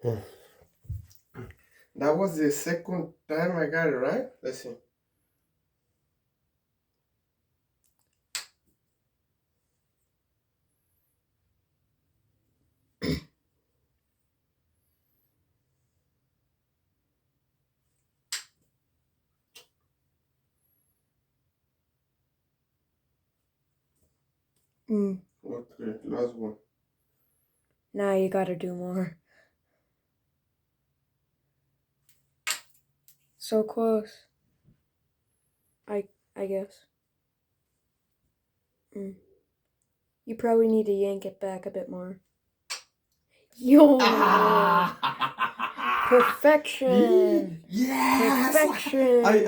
That was the second time I got it right. Let's see. Okay, last one. Now you gotta do more. So close. I guess. You probably need to yank it back a bit more. Yo! Perfection! Yes! Perfection!